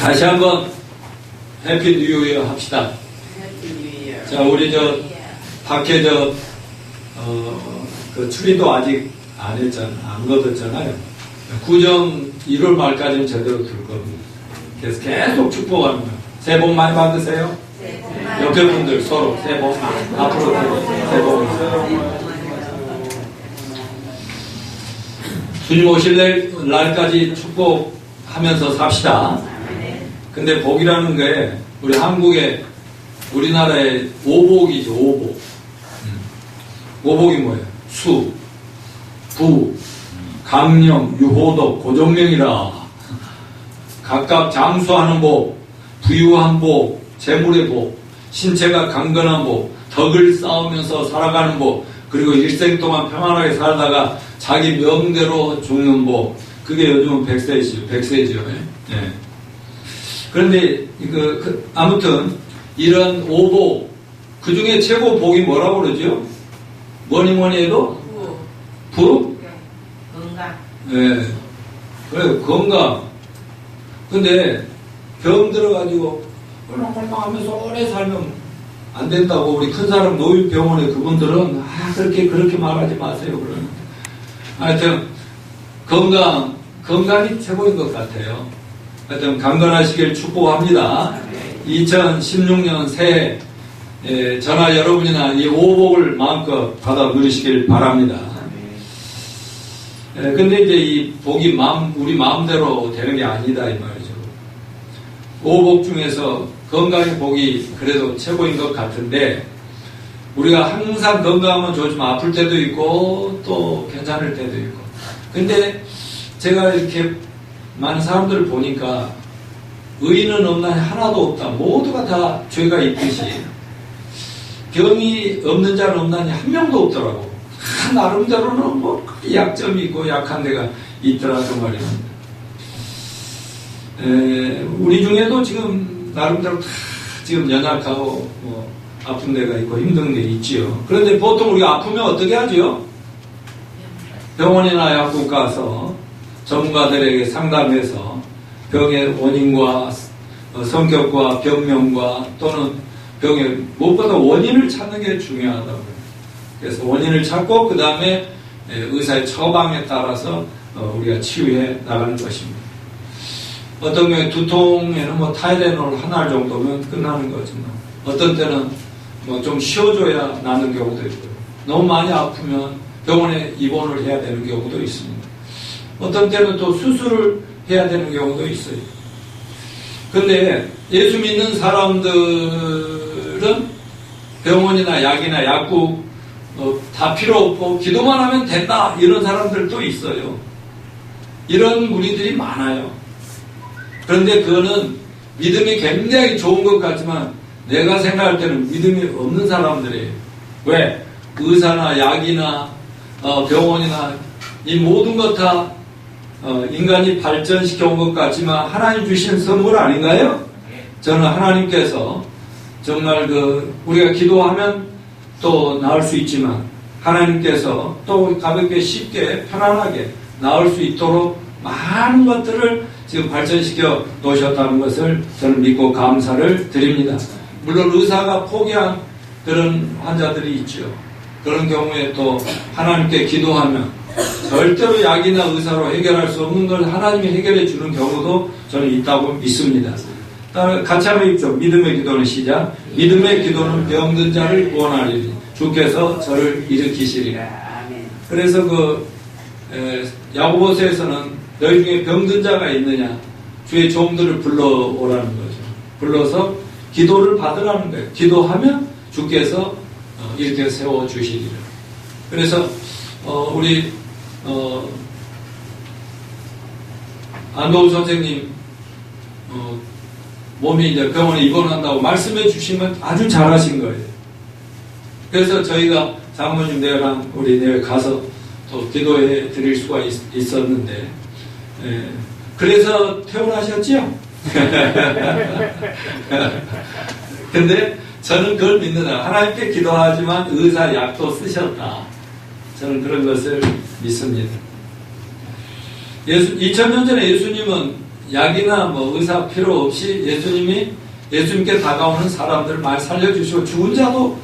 다시 한번 해피 뉴 이어 합시다. 자, 우리 밖에 그 추리도 아직 안 거뒀잖아요. 구정 1월 말까지는 제대로 들 겁니다. 그래서 계속 축복하는 거예요. 새해 복 많이 받으세요. 옆에 분들 서로 새해 복 앞으로 새해 복. 주님 오실 날까지 축복하면서 삽시다. 근데 복이라는 게 우리나라의 오복이죠. 오복. 오복이 뭐예요? 수, 부, 강령, 유호독, 고정명이라. 각각 장수하는 복, 부유한 복, 재물의 복, 신체가 강건한 복, 덕을 쌓으면서 살아가는 복, 그리고 일생 동안 평안하게 살다가 자기 명대로 죽는 복. 그게 요즘은 백세지요. 예. 그런데 아무튼 이런 오복, 그 중에 최고 복이 뭐라고 그러죠? 뭐니 해도 부? 건강. 네. 그래요. 건강. 근데 병 들어가지고 꼴랑꼴랑하면서 오래 살면 안 된다고 우리 큰 사람 노인병원에 그분들은 그렇게 말하지 마세요. 그러는데 하여튼 건강이 최고인 것 같아요. 하여튼 강건하시길 축복합니다. 2016년 새해 저나 여러분이나 이 오복을 마음껏 받아 누리시길 바랍니다. 근데 이제 이 복이 우리 마음대로 되는 게 아니다 이 말이죠. 오복 중에서 건강의 복이 그래도 최고인 것 같은데 우리가 항상 건강하면 좋지만 아플 때도 있고 또 괜찮을 때도 있고. 근데 제가 이렇게 많은 사람들을 보니까 의인은 없나니 하나도 없다. 모두가 다 죄가 있듯이 병이 없는 자는 없나니 한 명도 없더라고. 나름대로는 뭐 약점이 있고 약한 데가 있더라고 말입니다. 우리 중에도 지금 나름대로 다 지금 연약하고 뭐 아픈 데가 있고 힘든 데 있지요. 그런데 보통 우리가 아프면 어떻게 하죠? 병원이나 약국 가서 전문가들에게 상담해서 병의 원인과 성격과 병명과 또는 병의 무엇보다 원인을 찾는 게 중요하다고요. 그래서 원인을 찾고 그 다음에 의사의 처방에 따라서 우리가 치유해 나가는 것입니다. 어떤 경우에 두통에는 뭐 타이레놀 한 알 정도면 끝나는 거지만 어떤 때는 뭐 좀 쉬어줘야 나는 경우도 있고요. 너무 많이 아프면 병원에 입원을 해야 되는 경우도 있습니다. 어떤 때는 또 수술을 해야 되는 경우도 있어요. 근데 예수 믿는 사람들은 병원이나 약이나 약국 다 필요 없고 기도만 하면 된다 이런 사람들도 있어요. 이런 무리들이 많아요. 그런데 그거는 믿음이 굉장히 좋은 것 같지만 내가 생각할 때는 믿음이 없는 사람들이에요. 왜? 의사나 약이나 병원이나 이 모든 것 다 인간이 발전시켜 온 것 같지만 하나님 주신 선물 아닌가요? 저는 하나님께서 정말 우리가 기도하면 또 나을 수 있지만 하나님께서 또 가볍게 쉽게 편안하게 나을 수 있도록 많은 것들을 지금 발전시켜 놓으셨다는 것을 저는 믿고 감사를 드립니다. 물론 의사가 포기한 그런 환자들이 있죠. 그런 경우에 또 하나님께 기도하면 절대로 약이나 의사로 해결할 수 없는 걸 하나님이 해결해 주는 경우도 저는 있다고 믿습니다. 같이 한번 읽죠. 믿음의 기도는 시작. 믿음의 기도는 병든 자를 구원하리니 주께서 저를 일으키시리니. 그래서 야고보서에서는 너희 중에 병든 자가 있느냐 주의 종들을 불러오라는 거죠. 불러서 기도를 받으라는 거예요. 기도하면 주께서 이렇게 세워주시리라. 그래서 우리 안도우 선생님 몸이 이제 병원에 입원한다고 말씀해 주시면 아주 잘하신 거예요. 그래서 저희가 장모님 내랑 우리 내일 가서 또 기도해 드릴 수가 있었는데 그래서 퇴원하셨죠? 근데 저는 그걸 믿는다. 하나님께 기도하지만 의사 약도 쓰셨다. 저는 그런 것을 믿습니다. 2000년 전에 예수님은 약이나 뭐 의사 필요 없이 예수님께 다가오는 사람들 많이 살려주시고 죽은 자도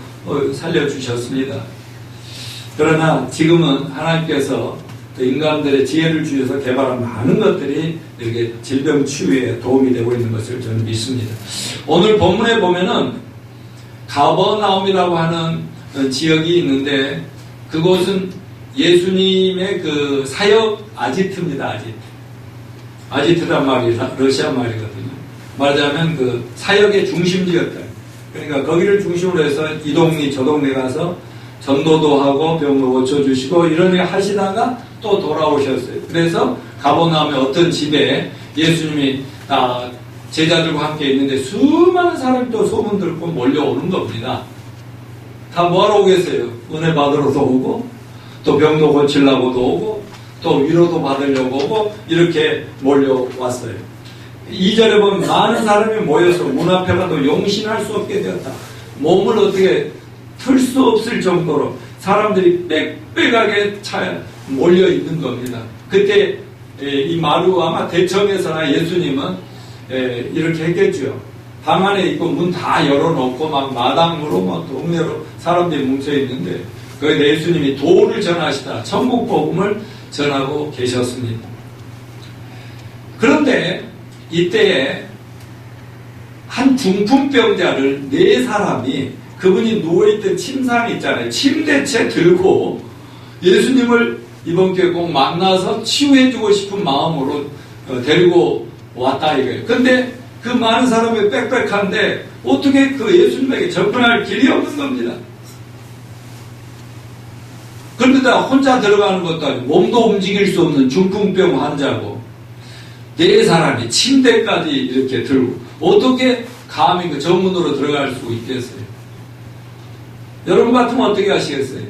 살려주셨습니다. 그러나 지금은 하나님께서 인간들의 지혜를 주셔서 개발한 많은 것들이 이렇게 질병 치유에 도움이 되고 있는 것을 저는 믿습니다. 오늘 본문에 보면은 가버나움이라고 하는 지역이 있는데 그곳은 예수님의 그 사역 아지트입니다. 아지트란 말이 러시아 말이거든요. 말하자면 그 사역의 중심지였다. 그러니까 거기를 중심으로 해서 이 동네 저 동네 가서 전도도 하고 병도 고쳐주시고 이런 일 하시다가 또 돌아오셨어요. 그래서 가버나움의 어떤 집에 예수님이 제자들과 함께 있는데 수많은 사람이 또 소문 듣고 몰려오는 겁니다. 다 뭐하러 오겠어요? 은혜 받으러도 오고 또 병도 고치려고도 오고 또 위로도 받으려고 오고 이렇게 몰려왔어요. 2절에 보면 많은 사람이 모여서 문 앞에 가도 용신할 수 없게 되었다. 몸을 어떻게 틀 수 없을 정도로 사람들이 빽빽하게 몰려 있는 겁니다. 그때 이 마루 아마 대청에서나 예수님은 이렇게 했겠죠. 방 안에 있고 문 다 열어놓고 막 마당으로 막 동네로 사람들이 뭉쳐 있는데 거기에 예수님이 도를 전하시다 천국 복음을 전하고 계셨습니다. 그런데 이때에 한 중풍병자를 4사람이 그분이 누워있던 침상이 있잖아요. 침대채 들고 예수님을 이번 기회에 꼭 만나서 치유해주고 싶은 마음으로 데리고 왔다 이거예요. 근데 그 많은 사람이 빽빽한데 어떻게 그 예수님에게 접근할 길이 없는 겁니다. 그런데다 혼자 들어가는 것도 아니고 몸도 움직일 수 없는 중풍병 환자고 4사람이 침대까지 이렇게 들고 어떻게 감히 그 정문으로 들어갈 수 있겠어요? 여러분 같으면 어떻게 하시겠어요?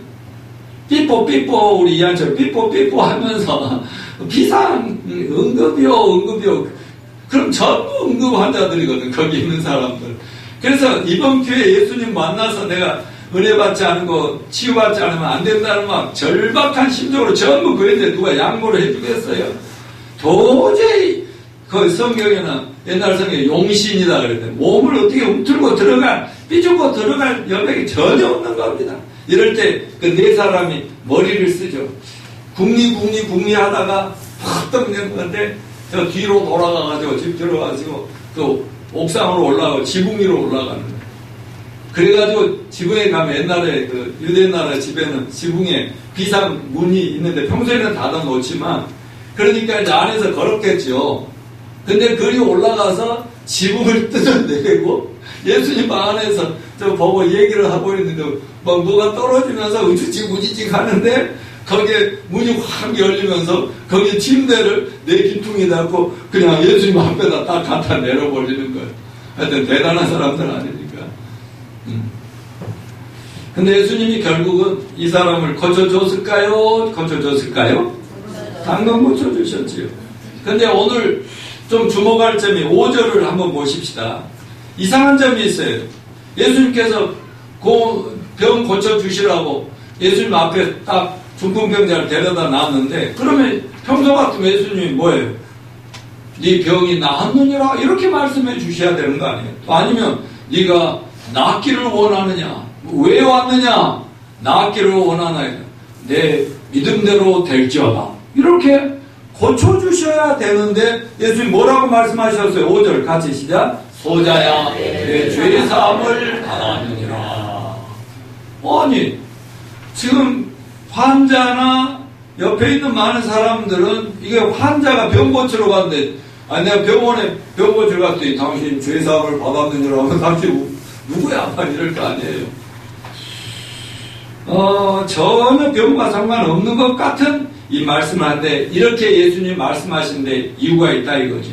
삐뽀 우리 이한철 삐뽀 하면서 비상 응급이요 그럼 전부 응급 환자들이거든 거기 있는 사람들. 그래서 이번 기회에 예수님 만나서 내가 은혜 받지 않고 치유받지 않으면 안 된다는 막 절박한 심정으로 전부 그랬는데 누가 양보를 해주겠어요? 도저히 그 성경에는 옛날 성경에 용신이다 그랬는데 몸을 어떻게 움틀고 삐죽고 들어갈 여백이 전혀 없는 겁니다. 이럴 때 그 4사람이 머리를 쓰죠. 궁리 하다가 팍 떠는 건데 저 뒤로 돌아가가지고 집 들어가지고 그 옥상으로 올라가고 지붕 위로 올라가는 거예요. 그래가지고 지붕에 가면 옛날에 그 유대 나라 집에는 지붕에 비상 문이 있는데 평소에는 닫아놓지만 그러니까 이제 안에서 걸었겠죠. 근데 그리 올라가서 지붕을 뜯어내고 예수님 안에서 저 보고 얘기를 하고 있는데 막 뭐가 떨어지면서 우지직 하는데 거기에 문이 확 열리면서 거기에 침대를 4기퉁이 닫고 그냥 예수님 앞에다 딱 갖다 내려버리는 거예요. 하여튼 대단한 사람들 아닙니까? 근데 예수님이 결국은 이 사람을 고쳐줬을까요? 당근 고쳐주셨지요. 근데 오늘 좀 주목할 점이 5절을 한번 보십시다. 이상한 점이 있어요. 예수님께서 그 병 고쳐주시라고 예수님 앞에 딱 중풍병자를 데려다 놨는데 그러면 평소 같으면 예수님이 뭐예요? 네 병이 나았느니라 이렇게 말씀해 주셔야 되는 거 아니에요? 또 아니면 네가 낫기를 원하느냐? 왜 왔느냐? 낫기를 원하나요? 내 믿음대로 될지어다. 이렇게 고쳐주셔야 되는데 예수님 뭐라고 말씀하셨어요? 5절 같이 시작. 소자야 내 죄사함을 받았느니라. 아니 지금 환자나 옆에 있는 많은 사람들은 이게 환자가 병 고치러 갔는데 아니 내가 병원에 병 고치러 갔더니 당신 죄사함을 받았느니라 하면 당신 누구야? 이럴 거 아니에요. 전혀 병과 상관없는 것 같은 이 말씀을 하는데 이렇게 예수님 말씀하시는데 이유가 있다 이거죠.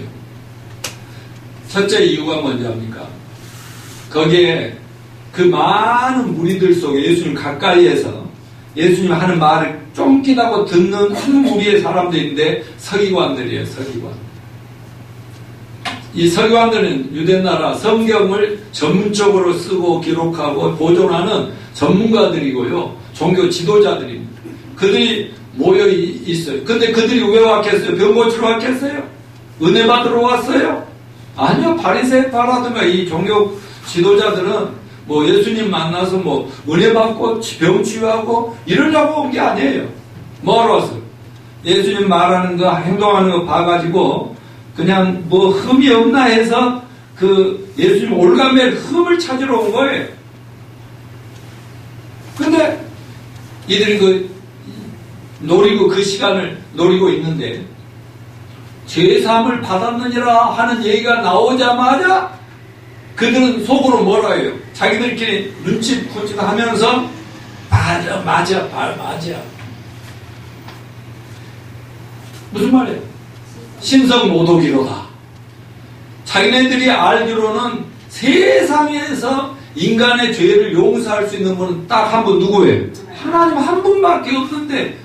첫째 이유가 뭔지 압니까? 거기에 그 많은 무리들 속에 예수님 가까이에서 예수님 하는 말을 쫑긋하고 듣는 한 무리의 사람들인데 서기관들이에요. 서기관. 이 서기관들은 유대나라 성경을 전문적으로 쓰고 기록하고 보존하는 전문가들이고요. 종교 지도자들입니다. 그들이 모여 있어요. 근데 그들이 왜 왔겠어요? 병 고치러 왔겠어요? 은혜 받으러 왔어요? 아니요. 바리새파라든가 이 종교 지도자들은 뭐 예수님 만나서 뭐 은혜 받고 병 치유하고 이러려고 온 게 아니에요. 뭐하러 왔어요? 예수님 말하는 거 행동하는 거 봐가지고 그냥 뭐 흠이 없나 해서 그 예수님 올가멜 흠을 찾으러 온 거예요. 근데 이들이 그 시간을 노리고 있는데 죄사함을 받았느니라 하는 얘기가 나오자마자 그들은 속으로 뭐라 해요? 자기들끼리 눈치 푸짓하면서 맞아. 무슨 말이에요? 신성모독이로다. 자기네들이 알기로는 세상에서 인간의 죄를 용서할 수 있는 분은 딱 한 분 누구예요? 하나님 한 분밖에 없는데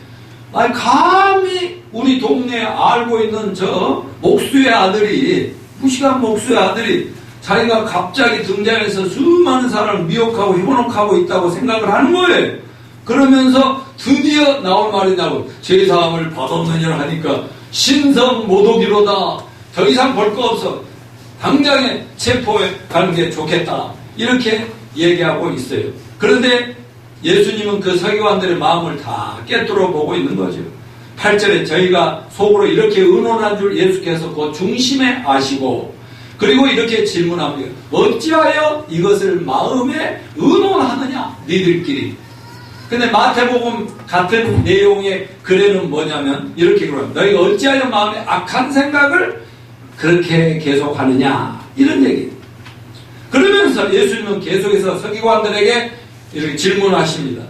아니 감히 우리 동네에 알고 있는 저 목수의 아들이 무식한 목수의 아들이 자기가 갑자기 등장해서 수많은 사람을 미혹하고 현혹하고 있다고 생각을 하는 거예요. 그러면서 드디어 나올 말이냐고 죄사함을 받았느냐를 하니까 신성모독이로다. 더 이상 볼 거 없어. 당장에 체포해 가는 게 좋겠다. 이렇게 얘기하고 있어요. 그런데 예수님은 그 서기관들의 마음을 다 꿰뚫어 보고 있는 거죠. 8절에 저희가 속으로 이렇게 의논한 줄 예수께서 그 중심에 아시고 그리고 이렇게 질문합니다. 어찌하여 이것을 마음에 의논하느냐 니들끼리. 근데 마태복음 같은 내용의 글에는 뭐냐면 이렇게 그러면 너희가 어찌하여 마음에 악한 생각을 그렇게 계속하느냐 이런 얘기예요. 그러면서 예수님은 계속해서 서기관들에게 이렇게 질문하십니다.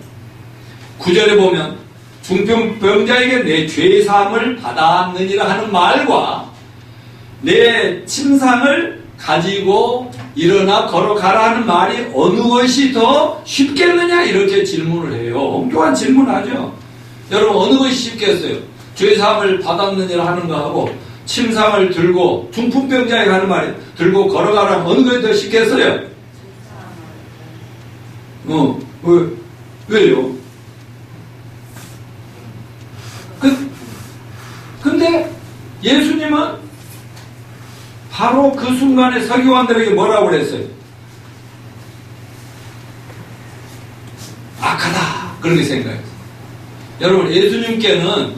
9절에 보면 중풍병자에게 내 죄사함을 받았느니라 하는 말과 내 침상을 가지고 일어나 걸어가라 하는 말이 어느 것이 더 쉽겠느냐 이렇게 질문을 해요. 엉뚱한 질문하죠. 여러분 어느 것이 쉽겠어요? 죄사함을 받았느니라 하는 거하고 침상을 들고 중풍병자에게 하는 말이 들고 걸어가라 어느 것이 더 쉽겠어요? 왜요? 근데 예수님은 바로 그 순간에 서기관들에게 뭐라고 그랬어요? 악하다. 그렇게 생각했어요. 여러분, 예수님께는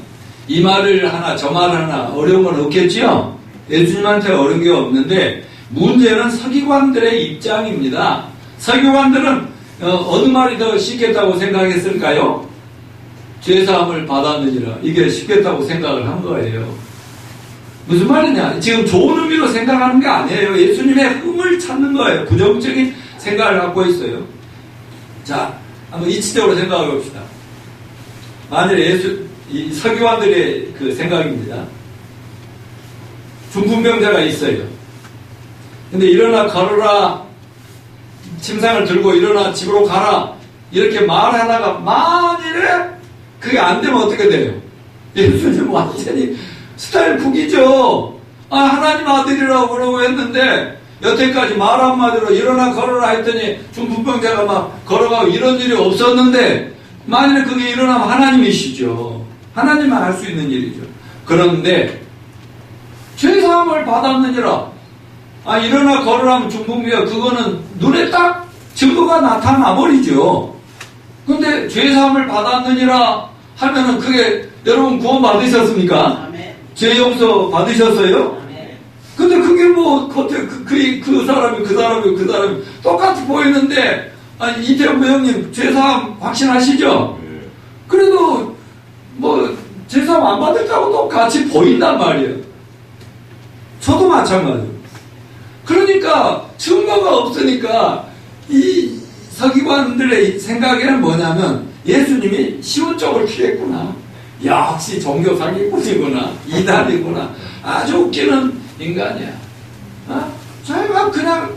이 말을 하나, 저 말을 하나 어려운 건 없겠지요? 예수님한테 어려운 게 없는데, 문제는 서기관들의 입장입니다. 서기관들은 어느 말이 더 쉽겠다고 생각했을까요? 죄사함을 받았느니라. 이게 쉽겠다고 생각을 한 거예요. 무슨 말이냐? 지금 좋은 의미로 생각하는 게 아니에요. 예수님의 흠을 찾는 거예요. 부정적인 생각을 갖고 있어요. 자, 한번 이치적으로 생각해 봅시다. 만일에 이 서기관들의 그 생각입니다. 중풍병자가 있어요. 근데 일어나 걸어라. 침상을 들고 일어나 집으로 가라. 이렇게 말하다가 만일에 그게 안 되면 어떻게 돼요? 예수님 완전히 스타일 북이죠. 하나님 아들이라고 그러고 했는데 여태까지 말 한마디로 일어나 걸어라 했더니 중풍병자가 막 걸어가고 이런 일이 없었는데 만일에 그게 일어나면 하나님이시죠. 하나님만 할 수 있는 일이죠. 그런데 죄사함을 받았느니라. 일어나 걸으라면 중풍병자 그거는 눈에 딱 증거가 나타나 버리죠. 근데 죄사함을 받았느니라 하면은 그게 여러분 구원 받으셨습니까? 죄 용서 받으셨어요? 근데 그게 뭐 겉에 그 사람이 똑같이 보이는데 이태원 배우님 죄사함 확신하시죠? 그래도 뭐 죄사함 안 받았다고 똑같이 보인단 말이에요. 저도 마찬가지예요. 그러니까 증거가 없으니까 이 서기관들의 생각에는 뭐냐면 예수님이 쉬운 쪽을 피했구나. 역시 종교 사기꾼이구나. 이단이구나. 아주 웃기는 인간이야. 자기가 그냥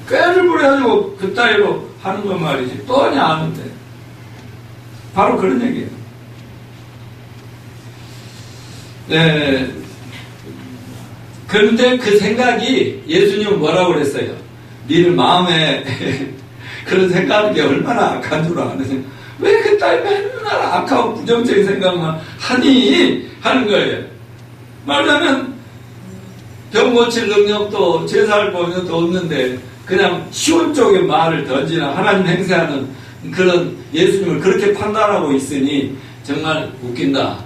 꾀를 부려가지고 그따위로 하는 건 말이지. 뻔히 아는데. 바로 그런 얘기예요. 네. 그런데 그 생각이 예수님은 뭐라고 그랬어요? 니들 마음에 그런 생각하는 게 얼마나 악한 줄 아는 왜 그따위 맨날 악하고 부정적인 생각만 하니? 하는 거예요. 말하자면 병 고칠 능력도 제사할 능력도 없는데 그냥 쉬운 쪽에 말을 던지는 하나님 행세하는 그런 예수님을 그렇게 판단하고 있으니 정말 웃긴다,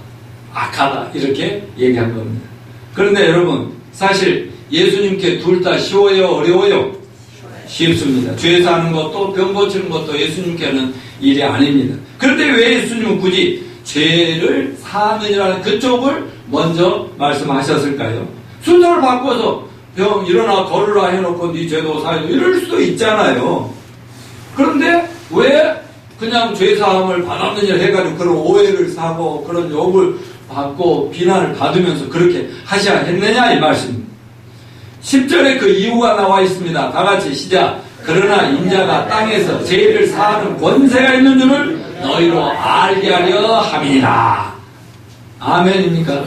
악하다 이렇게 얘기한 겁니다. 그런데 여러분 사실 예수님께 둘 다 쉬워요, 어려워요? 쉽습니다. 죄에서 하는 것도 병 고치는 것도 예수님께는 일이 아닙니다. 그런데 왜 예수님은 굳이 죄를 사하느니라는 그쪽을 먼저 말씀하셨을까요? 순서를 바꿔서 병 일어나 걸으라 해놓고 네 죄도 사해도 이럴 수도 있잖아요. 그런데 왜 그냥 죄사함을 받았느냐 해가지고 그런 오해를 사고 그런 욕을 받고 비난을 받으면서 그렇게 하셔야 했느냐 이 말씀입니다. 10절에 그 이유가 나와 있습니다. 다 같이 시작. 그러나 인자가 땅에서 죄를 사하는 권세가 있는 줄을 너희로 알게 하려 함이니라. 아멘입니까?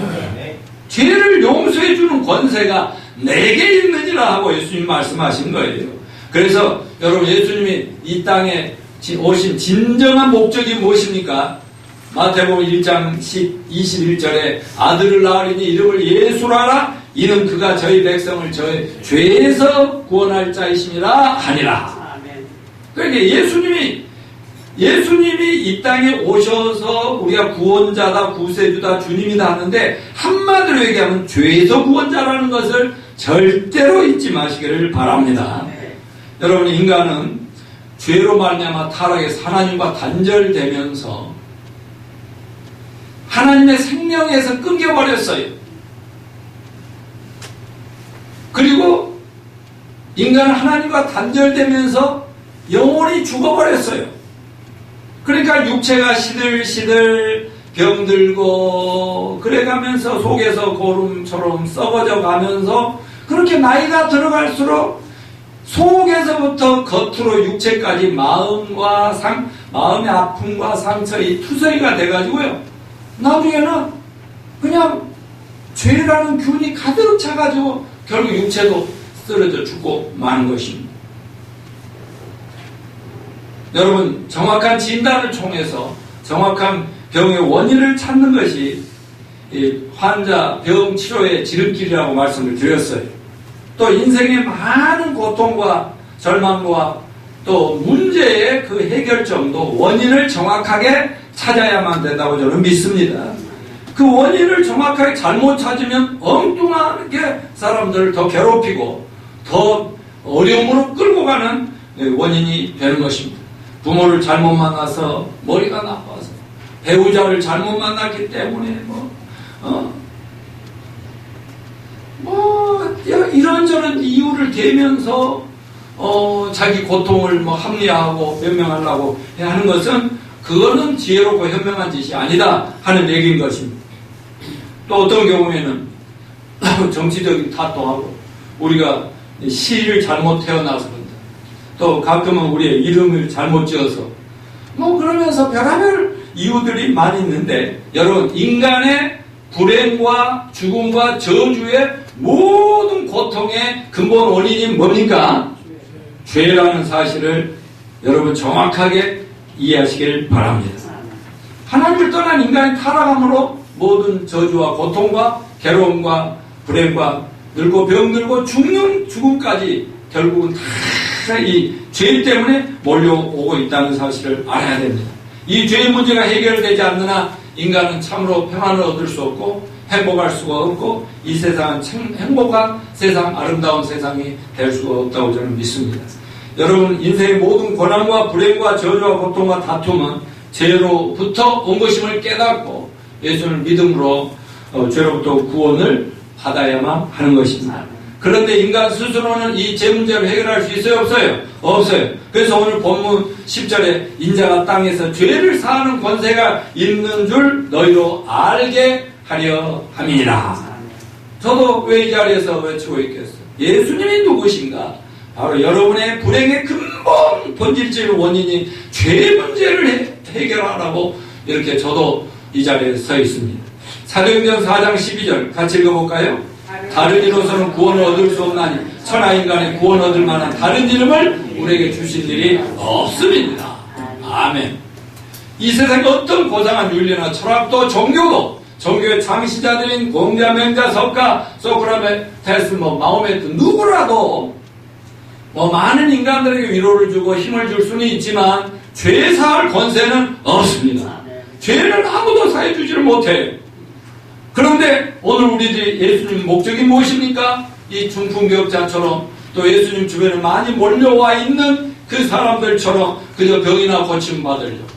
죄를 용서해 주는 권세가 내게 있느니라 하고 예수님 말씀하신 거예요. 그래서 여러분 예수님이 이 땅에 오신 진정한 목적이 무엇입니까? 마태복음 1장 21절에 아들을 낳으리니 이름을 예수라라. 이는 그가 저희 백성을 저희 죄에서 구원할 자이심이라 하니라. 그러니까 예수님이 이 땅에 오셔서 우리가 구원자다, 구세주다, 주님이다 하는데 한마디로 얘기하면 죄에서 구원자라는 것을 절대로 잊지 마시기를 바랍니다. 여러분 인간은 죄로 말미암아 타락해서 하나님과 단절되면서 하나님의 생명에서 끊겨버렸어요. 그리고 인간은 하나님과 단절되면서 영혼이 죽어버렸어요. 그러니까 육체가 시들시들 병들고 그래가면서 속에서 고름처럼 썩어져 가면서 그렇게 나이가 들어갈수록 속에서부터 겉으로 육체까지 마음의 아픔과 상처 이 투성이가 돼가지고요. 나중에는 그냥 죄라는 균이 가득 차가지고 결국 육체도 쓰러져 죽고 마는 것입니다. 여러분 정확한 진단을 통해서 정확한 병의 원인을 찾는 것이 환자 병 치료의 지름길이라고 말씀을 드렸어요. 또 인생의 많은 고통과 절망과 또 문제의 그 해결점도 원인을 정확하게 찾아야만 된다고 저는 믿습니다. 그 원인을 정확하게 잘못 찾으면 엉뚱하게 사람들을 더 괴롭히고 더 어려움으로 끌고 가는 원인이 되는 것입니다. 부모를 잘못 만나서 머리가 나빠서 배우자를 잘못 만났기 때문에 이런저런 이유를 대면서 자기 고통을 합리화하고 변명하려고 하는 것은 그거는 지혜롭고 현명한 짓이 아니다 하는 얘기인 것입니다. 또 어떤 경우에는 정치적인 탓도 하고 우리가 시를 잘못 태어나서 그런다. 또 가끔은 우리의 이름을 잘못 지어서 그러면서 별의별 이유들이 많이 있는데 여러분 인간의 불행과 죽음과 저주의 모든 고통의 근본 원인이 뭡니까? 죄라는 사실을 여러분 정확하게 이해하시길 바랍니다. 하나님을 떠난 인간의 타락함으로 모든 저주와 고통과 괴로움과 불행과 늙고 병들고 죽는 죽음까지 결국은 다 이 죄 때문에 몰려오고 있다는 사실을 알아야 됩니다. 이 죄의 문제가 해결되지 않는 한 인간은 참으로 평안을 얻을 수 없고 행복할 수가 없고 이 세상은 행복한 세상, 아름다운 세상이 될 수가 없다고 저는 믿습니다. 여러분 인생의 모든 고난과 불행과 저주와 고통과 다툼은 죄로부터 온 것임을 깨닫고 예수를 믿음으로 죄로부터 구원을 받아야만 하는 것입니다. 그런데 인간 스스로는 이 죄 문제를 해결할 수 있어요? 없어요? 없어요. 그래서 오늘 본문 10절에 인자가 땅에서 죄를 사하는 권세가 있는 줄 너희로 알게 하려 함이니라. 저도 왜 이 자리에서 외치고 있겠어요? 예수님이 누구신가? 바로 여러분의 불행의 근본 본질적인 원인이 죄 문제를 해결하라고 이렇게 저도 이 자리에 서 있습니다. 사도행전 4장 12절 같이 읽어볼까요? 다른 이로서는 구원을 얻을 수 없나니 천하 인간의 구원 얻을 만한 다른 이름을 우리에게 주신 일이 없음이니라. 아멘. 이 세상에 어떤 고상한 윤리나 철학도 종교도 종교의 창시자들인 공자, 맹자, 석가, 소크라테스, 마호메트 누구라도 많은 인간들에게 위로를 주고 힘을 줄 수는 있지만 죄 사할 권세는 없습니다. 죄는 아무도 사해 주지를 못해요. 그런데 오늘 우리들이 예수님 목적이 무엇입니까? 이 중풍기업자처럼 또 예수님 주변에 많이 몰려와 있는 그 사람들처럼 그저 병이나 고침 받으려고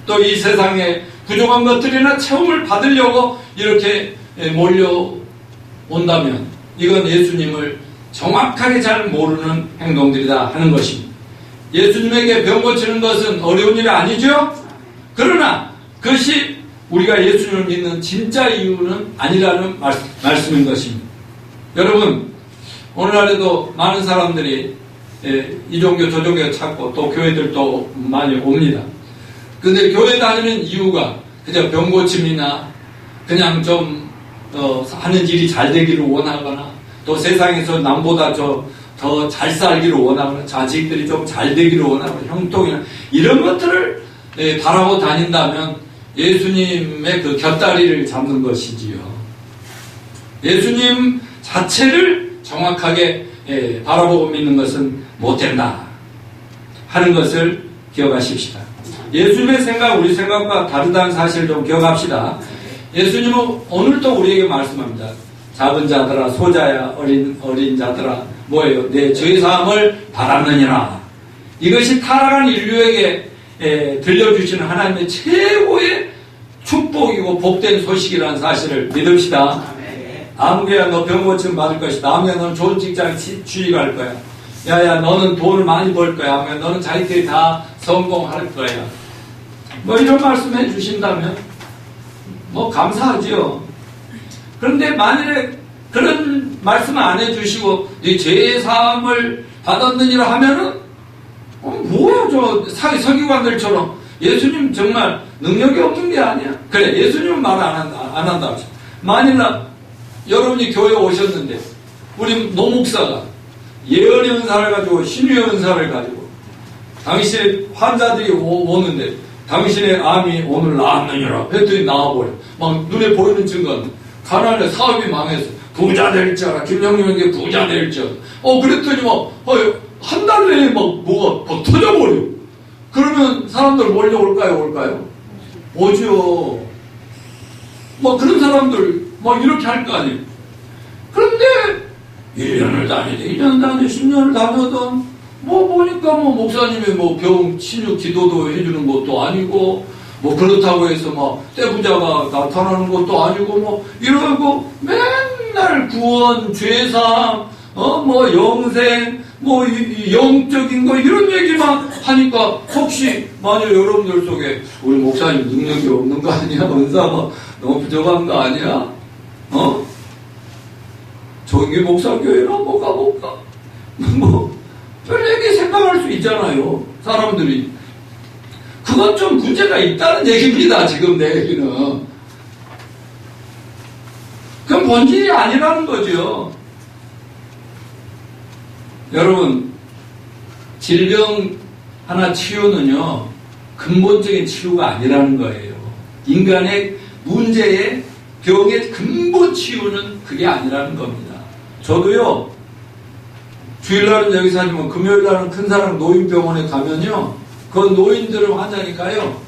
또 이 세상에 부족한 것들이나 체험을 받으려고 이렇게 몰려온다면 이건 예수님을 정확하게 잘 모르는 행동들이다 하는 것입니다. 예수님에게 병 고치는 것은 어려운 일이 아니죠? 그러나 그것이 우리가 예수님을 믿는 진짜 이유는 아니라는 말씀인 것입니다. 여러분, 오늘날에도 많은 사람들이 이 종교 저 종교 찾고 또 교회들도 많이 옵니다. 근데 교회 다니는 이유가 그냥 병 고침이나 그냥 좀 하는 일이 잘 되기를 원하거나 또 세상에서 남보다 더 잘 살기를 원하거나 자식들이 좀 잘 되기를 원하거나 형통이나 이런 것들을 바라고 다닌다면 예수님의 그 곁다리를 잡는 것이지요. 예수님 자체를 정확하게 바라보고 믿는 것은 못된다 하는 것을 기억하십시다. 예수님의 생각, 우리 생각과 다르다는 사실을 좀 기억합시다. 예수님은 오늘도 우리에게 말씀합니다. 작은 자들아, 소자야, 어린 자들아, 뭐예요? 내 죄사함을 바랐느니라. 이것이 타락한 인류에게 들려주시는 하나님의 최고의 축복이고 복된 소식이라는 사실을 믿읍시다. 아무개야 너 병 고침 받을 것이다. 아무개야 너는 좋은 직장 취직할 거야. 야야 너는 돈을 많이 벌 거야. 아무개야 너는 자기들이 다 성공할 거야. 이런 말씀 해주신다면 감사하지요. 그런데 만일에 그런 말씀 안 해주시고 네 죄사함을 받았느니라 하면은 뭐야 저 서기관들처럼 예수님 정말 능력이 없는 게 아니야. 그래 예수님은 말 안 한다. 만일나 여러분이 교회에 오셨는데 우리 노목사가 예언의 은사를 가지고 신유의 은사를 가지고 당신의 환자들이 오는데 당신의 암이 오늘 나았느니라 했더니 나와버려. 막 눈에 보이는 증거는 가난해 사업이 망해서 부자 될 줄 알아. 김영림에게 부자 될 줄 알아. 그랬더니 한 달 내에 뭐가 터져버려. 그러면 사람들 몰려올까요? 오죠. 그런 사람들 이렇게 할 거 아니에요. 그런데 1년을 다니든 1년 다니든 10년을 다녀든 보니까 목사님이 병 치유 기도도 해주는 것도 아니고 그렇다고 해서 떼부자가 나타나는 것도 아니고 이러고 맨날 구원, 죄사함, 영생, 영적인 거 이런 얘기만 하니까 혹시 만약 여러분들 속에 우리 목사님 능력이 없는 거 아니야? 은사가 너무 부족한 거 아니야? 저기 목사교회로 한번 가볼까? 별얘기 생각할 수 있잖아요. 사람들이. 그건 좀 문제가 있다는 얘기입니다. 지금 내 얘기는. 그건 본질이 아니라는 거죠. 여러분, 질병 하나 치유는요, 근본적인 치유가 아니라는 거예요. 인간의 문제의 병의 근본 치유는 그게 아니라는 겁니다. 저도요, 주일날은 여기서 하지만 금요일날은 큰 사람 노인병원에 가면요, 그 노인들을 환자니까요,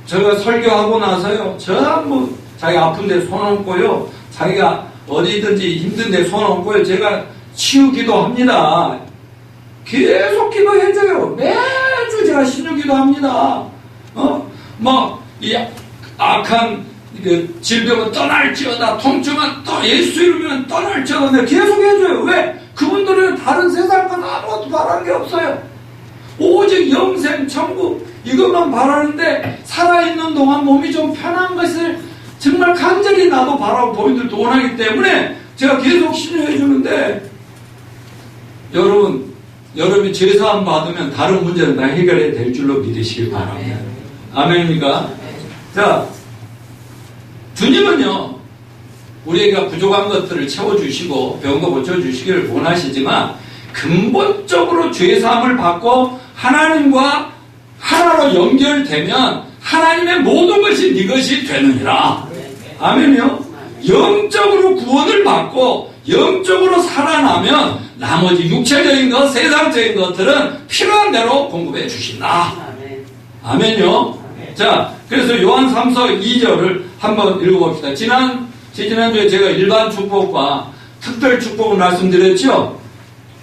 제가 설교하고 나서요, 전부 자기 아픈데 손 얹고요, 자기가 어디든지 힘든데 손 얹고요, 제가 치유기도 합니다. 계속 기도해줘요. 매주 제가 신유기도 합니다. 이 악한 질병은 떠날지어다, 통증은 예수 이름이면 떠날지어다, 내가 계속 해줘요. 왜? 그분들은 다른 세상과 아무것도 바라는 게 없어요. 오직 영생, 천국 이것만 바라는데 살아있는 동안 몸이 좀 편한 것을 정말 간절히 나도 바라고 본인들도 원하기 때문에 제가 계속 신유해 주는데 여러분이 죄사함 받으면 다른 문제는 다 해결이 될 줄로 믿으시길 바랍니다. 아멘입니까? 자, 주님은요, 우리가 부족한 것들을 채워주시고 병도 고쳐주시기를 원하시지만 근본적으로 죄사함을 받고 하나님과 하나로 연결되면 하나님의 모든 것이 네 것이 되느니라. 아멘이요. 영적으로 구원을 받고 영적으로 살아나면 나머지 육체적인 것, 세상적인 것들은 필요한 대로 공급해 주신다. 아멘요. 자, 그래서 요한 3서 2절을 한번 읽어봅시다. 지난주에 제가 일반 축복과 특별 축복을 말씀드렸죠.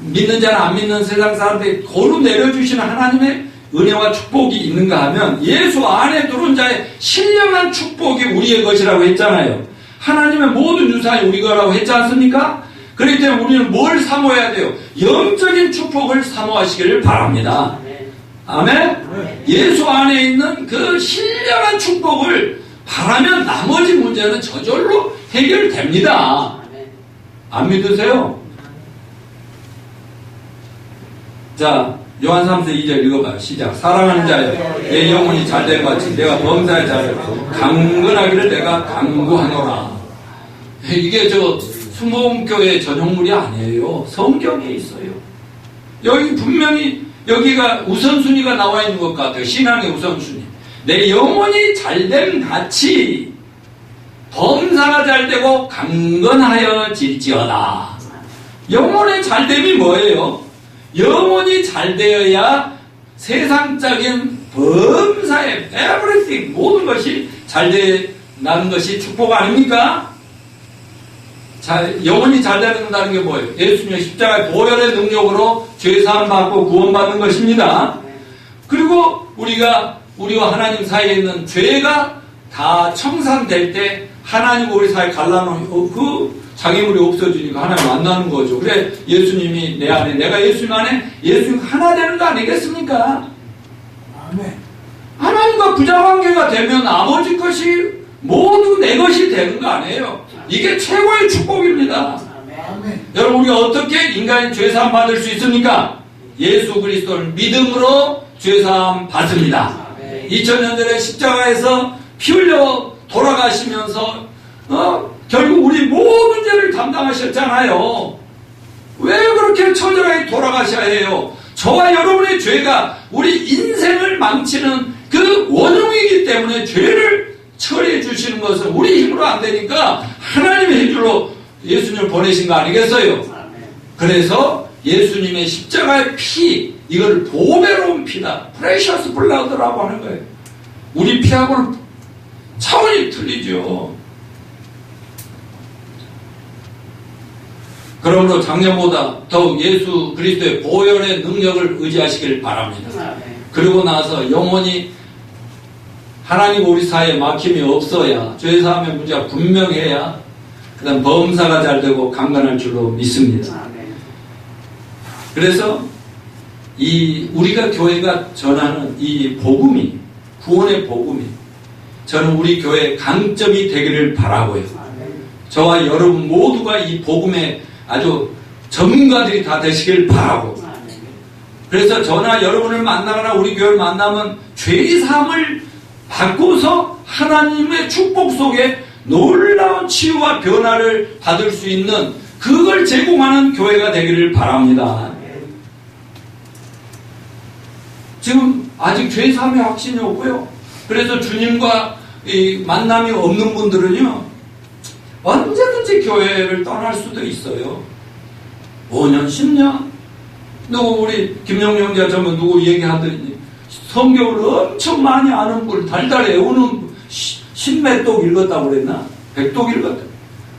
믿는 자나 안 믿는 세상 사람들이 고루 내려주시는 하나님의 은혜와 축복이 있는가 하면 예수 안에 들어온 자의 신령한 축복이 우리의 것이라고 했잖아요. 하나님의 모든 유산이 우리 거라고 했지 않습니까? 그렇기 때문에 우리는 뭘 사모해야 돼요? 영적인 축복을 사모하시기를 바랍니다. 아멘? 예수 안에 있는 그 신령한 축복을 바라면 나머지 문제는 저절로 해결됩니다. 안 믿으세요? 자, 요한 3서 2절 읽어봐요. 시작. 사랑하는 자여, 내 영혼이 잘된 같이 내가 범사에 잘해 강건하기를 내가 강구하노라. 이게 수목교회 전용물이 아니에요. 성경에 있어요. 여기 분명히 여기가 우선순위가 나와 있는 것 같아요. 신앙의 우선순위. 내 영혼이 잘됨 같이 범사가 잘되고 강건하여 질지어다. 영혼의 잘됨이 뭐예요? 영혼이 잘되어야 세상적인 범사의 everything 모든 것이 잘되는 것이 축복 아닙니까? 영혼이 잘되는다는 게 뭐예요? 예수님의 십자가의 보혈의 능력으로 죄사함 받고 구원받는 것입니다. 그리고 우리와 하나님 사이에 있는 죄가 다 청산될 때 하나님과 우리 사이에 갈라놓은 그 장애물이 없어지니까 하나님 만나는 거죠. 그래 예수님이 내 안에 내가 예수님 안에 예수님 하나 되는 거 아니겠습니까? 아멘. 하나님과 부자관계가 되면 아버지 것이 모두 내 것이 되는 거 아니에요. 이게 최고의 축복입니다. 아멘. 여러분 우리가 어떻게 인간이 죄사함 받을 수 있습니까? 예수 그리스도를 믿음으로 죄사함 받습니다. 2000년 전에 십자가에서 피 흘려 돌아가시면서 결국 우리 모든 죄를 담당하셨잖아요. 왜 그렇게 처절하게 돌아가셔야 해요? 저와 여러분의 죄가 우리 인생을 망치는 그 원흉이기 때문에 죄를 처리해 주시는 것은 우리 힘으로 안 되니까 하나님의 힘으로 예수님을 보내신 거 아니겠어요? 그래서 예수님의 십자가의 피, 이걸 보배로운 피다. 프레셔스 블라드라고 하는 거예요. 우리 피하고는 차원이 틀리죠. 그러므로 작년보다 더욱 예수 그리스도의 보혈의 능력을 의지하시길 바랍니다. 그리고 나서 영원히 하나님과 우리 사이에 막힘이 없어야 죄사함의 문제가 분명해야 그 다음 범사가 잘 되고 강건할 줄로 믿습니다. 그래서 우리가 교회가 전하는 이 복음이 구원의 복음이 저는 우리 교회의 강점이 되기를 바라고요. 저와 여러분 모두가 이 복음의 아주 전문가들이 다 되시길 바라고. 그래서 저나 여러분을 만나거나 우리 교회를 만나면 죄사함을 받고서 하나님의 축복 속에 놀라운 치유와 변화를 받을 수 있는 그걸 제공하는 교회가 되기를 바랍니다. 지금 아직 죄사함의 확신이 없고요. 그래서 주님과 이 만남이 없는 분들은요, 언제든지 교회를 떠날 수도 있어요. 5년, 10년. 우리 김영희 형제가 전에 누구 얘기하더니 성경을 엄청 많이 아는 분, 달달에 외우는 10몇 독 읽었다고 그랬나? 100독 읽었다.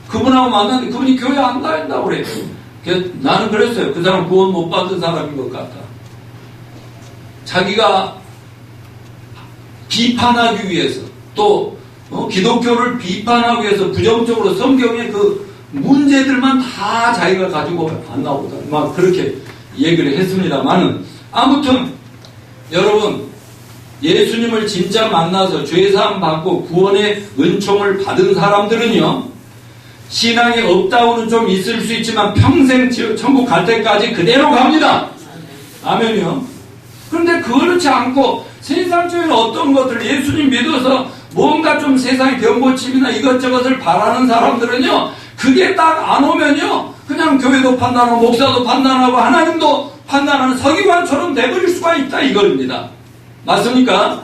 그분하고 만났는데 그분이 교회 안 다닌다고 그래요. 나는 그랬어요. 그 사람 구원 못 받은 사람인 것 같다. 자기가 비판하기 위해서 또 기독교를 비판하기 위해서 부정적으로 성경의 그 문제들만 다 자기가 가지고 안 나오다. 막 그렇게 얘기를 했습니다만은 아무튼 여러분 예수님을 진짜 만나서 죄사함 받고 구원의 은총을 받은 사람들은요, 신앙이 업다운은 좀 있을 수 있지만 평생 천국 갈 때까지 그대로 갑니다. 아멘이요. 그런데 그렇지 않고 세상적인 어떤 것들 예수님 믿어서 뭔가 좀 세상의 병고침이나 이것저것을 바라는 사람들은요, 그게 딱 안 오면요, 그냥 교회도 판단하고 목사도 판단하고 하나님도 판단하는 서기관처럼 돼버릴 수가 있다 이겁니다. 맞습니까?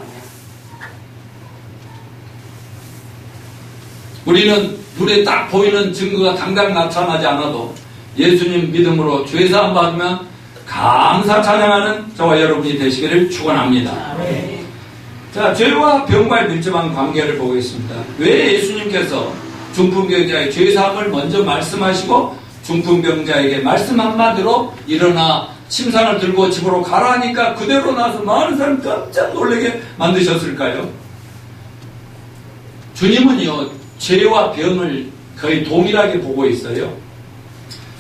우리는 눈에 딱 보이는 증거가 당장 나타나지 않아도 예수님 믿음으로 죄사함 받으면 감사 찬양하는 저와 여러분이 되시기를 축원합니다. 자, 죄와 병과의 밀접한 관계를 보겠습니다. 왜 예수님께서 중풍병자의 죄사함을 먼저 말씀하시고 중풍병자에게 말씀 한마디로 일어나 침상을 들고 집으로 가라 하니까 그대로 나서 많은 사람 깜짝 놀라게 만드셨을까요? 주님은요, 죄와 병을 거의 동일하게 보고 있어요.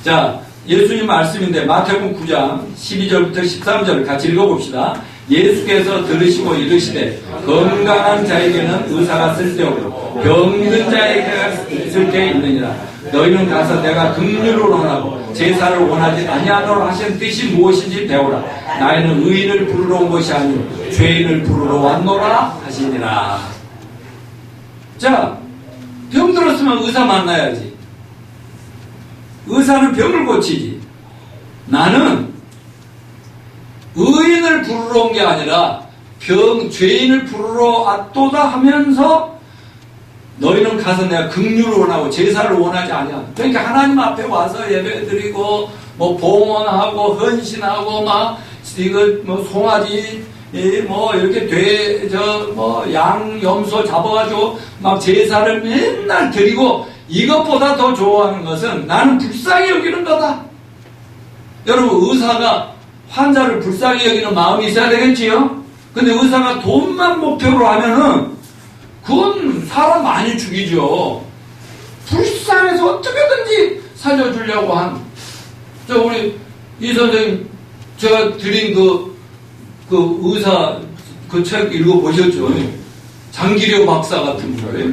자, 예수님 말씀인데 마태복음 9장 12절부터 13절을 같이 읽어봅시다. 예수께서 들으시고 이르시되 건강한 자에게는 의사가 쓸데없고 병든 자에게 쓸데 있느니라. 너희는 가서 내가 긍휼을 원하고 제사를 원하지 아니하노라 하신 뜻이 무엇인지 배우라. 나이는 의인을 부르러 온 것이 아니요 죄인을 부르러 왔노라 하시니라. 자, 병 들었으면 의사 만나야지. 의사는 병을 고치지. 나는 의인을 부르러 온 게 아니라 죄인을 부르러 왔도다 하면서 너희는 가서 내가 긍휼을 원하고 제사를 원하지 아니야. 그러니까 하나님 앞에 와서 예배드리고 뭐 봉헌하고 헌신하고 막 이거 뭐 송아지 뭐 이렇게 양 염소 잡아가지고 막 제사를 맨날 드리고 이것보다 더 좋아하는 것은 나는 불쌍히 여기는 거다. 여러분, 의사가 환자를 불쌍히 여기는 마음이 있어야 되겠지요? 근데 의사가 돈만 목표로 하면은 그건 사람 많이 죽이죠. 불쌍해서 어떻게든지 살려주려고 우리 이 선생님 제가 드린 그 의사 그 책 읽어보셨죠? 장기려 박사 같은 거예요.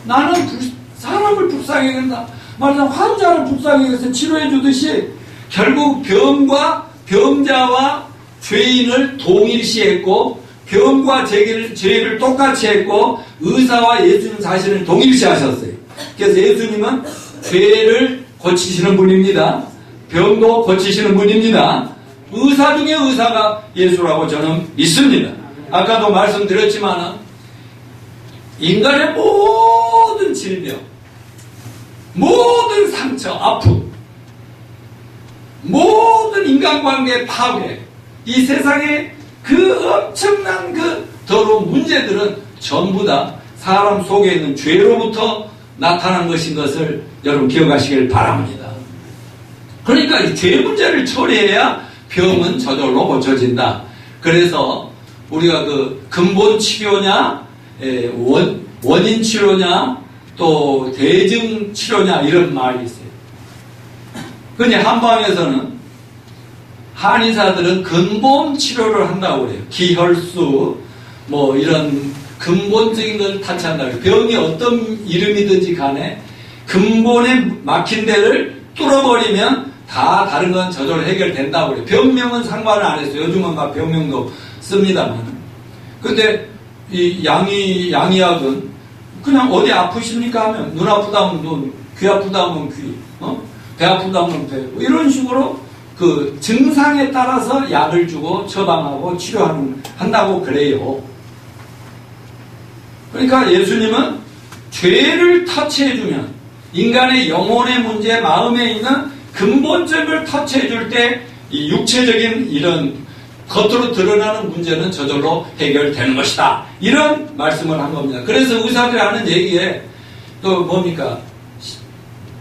나는 사람을 불쌍히 한다. 말하자면 환자를 불쌍히 해서 치료해 주듯이 결국 병과 병자와 죄인을 동일시했고 병과 죄를 똑같이 했고 의사와 예수님 자신을 동일시 하셨어요. 그래서 예수님은 죄를 고치시는 분입니다. 병도 고치시는 분입니다. 의사 중에 의사가 예수라고 저는 믿습니다. 아까도 말씀드렸지만 인간의 모든 질병, 모든 상처, 아픔, 모든 인간관계 파괴, 이 세상의 그 엄청난 그 더러운 문제들은 전부 다 사람 속에 있는 죄로부터 나타난 것인 것을 여러분 기억하시길 바랍니다. 그러니까 이 죄 문제를 처리해야 병은 저절로 고쳐진다. 그래서 우리가 그 근본 치료냐, 원인 치료냐, 또 대증 치료냐 이런 말이 있어요. 근데 한방에서는 한의사들은 근본 치료를 한다고 그래요. 기혈수, 뭐 이런 근본적인 걸 타치한다고 해요. 병이 어떤 이름이든지 간에 근본에 막힌 데를 뚫어버리면 다 다른 건 저절로 해결된다고 그래요. 병명은 상관을 안 했어요. 요즘은 막 병명도 씁니다만. 근데 이 양의학은 그냥 어디 아프십니까 하면 눈 아프다면 눈, 귀 아프다면 귀, 배 아프다면 배, 뭐 이런 식으로 그 증상에 따라서 약을 주고 처방하고 치료한다고 그래요. 그러니까 예수님은 죄를 터치해주면 인간의 영혼의 문제, 마음에 있는 근본적을 터치해줄 때 이 육체적인 이런 겉으로 드러나는 문제는 저절로 해결되는 것이다. 이런 말씀을 한 겁니다. 그래서 의사들이 하는 얘기에 또 뭡니까?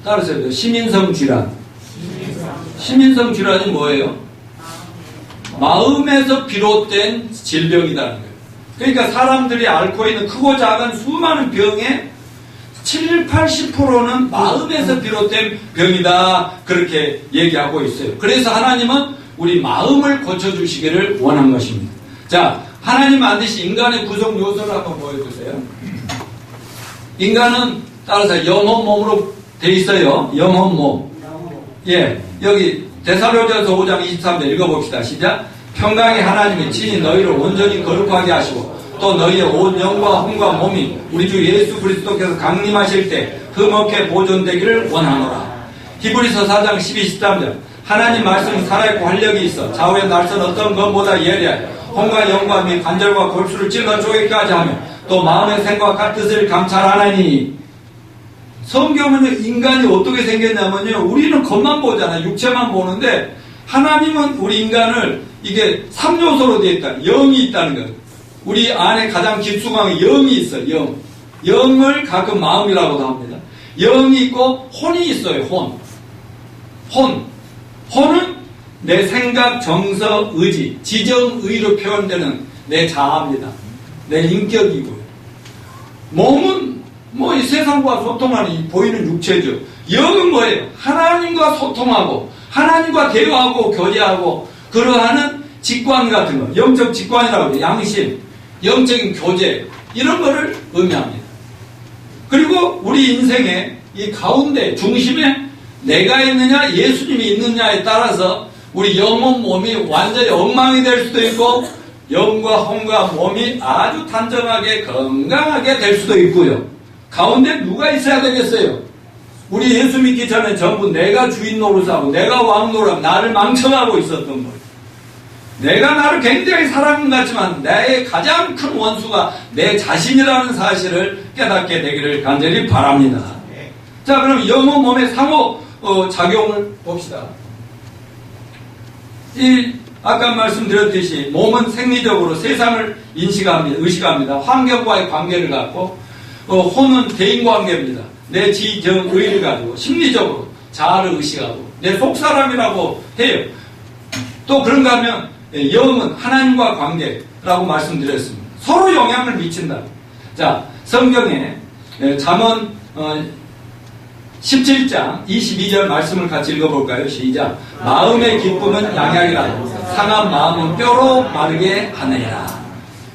따르세요. 시민성 질환. 시민성 질환이 뭐예요? 마음에서 비롯된 질병이라는 거예요. 그러니까 사람들이 앓고 있는 크고 작은 수많은 병의 70, 80%는 마음에서 비롯된 병이다. 그렇게 얘기하고 있어요. 그래서 하나님은 우리 마음을 고쳐주시기를 원한 것입니다. 자, 하나님 반드시 인간의 구성 요소를 한번 보여주세요. 인간은 따라서 영혼 몸으로 돼 있어요. 영혼 몸. 예, 여기 데살로니가서 5장 23절 읽어봅시다. 시작. 평강의 하나님이 친히 너희를 온전히 거룩하게 하시고 또 너희의 온 영과 혼과 몸이 우리 주 예수 그리스도께서 강림하실 때 흠없게 보존되기를 원하노라. 히브리서 4장 12, 13절 하나님 말씀이 살아있고 활력이 있어 좌우의 날선 어떤 것보다 예리하여 혼과 영과 및 관절과 골수를 찔러 쪼개기까지 하며 또 마음의 생각과 뜻을 감찰하나니. 성경은 인간이 어떻게 생겼냐면요, 우리는 겉만 보잖아요. 육체만 보는데 하나님은 우리 인간을 이게 3요소로 되어 있다. 영이 있다는 거예요. 우리 안에 가장 깊숙한 영이 있어요. 영을 가끔 마음이라고도 합니다. 영이 있고 혼이 있어요. 혼은 내 생각, 정서, 의지, 지정의로 표현되는 내 자아입니다. 내 인격이고요. 몸은 뭐 이 세상과 소통하는 이 보이는 육체죠. 영은 뭐예요? 하나님과 소통하고 하나님과 대화하고 교제하고 그러하는 직관 같은 거, 영적 직관이라고 해요. 양심, 영적인 교제, 이런 거를 의미합니다. 그리고 우리 인생의 이 가운데 중심에 내가 있느냐 예수님이 있느냐에 따라서 우리 영혼 몸이 완전히 엉망이 될 수도 있고 영과 혼과 몸이 아주 단정하게 건강하게 될 수도 있고요. 가운데 누가 있어야 되겠어요? 우리 예수 믿기 전에 전부 내가 주인 노릇하고 내가 왕 노릇하고 나를 망쳐가고 있었던 거예요. 내가 나를 굉장히 사랑하는 것 같지만 나의 가장 큰 원수가 내 자신이라는 사실을 깨닫게 되기를 간절히 바랍니다. 자, 그럼 영혼 몸의 상호 작용을 봅시다. 아까 말씀드렸듯이 몸은 생리적으로 세상을 인식합니다. 의식합니다. 환경과의 관계를 갖고 혼은 대인관계입니다. 내 지정의를 가지고 심리적으로 자아를 의식하고 내 속사람이라고 해요. 또 그런가 하면 영은 하나님과 관계라고 말씀드렸습니다. 서로 영향을 미친다. 자, 성경에 잠언 17장 22절 말씀을 같이 읽어볼까요? 시작. 마음의 기쁨은 양약이라 상한 마음은 뼈로 마르게 하느니라.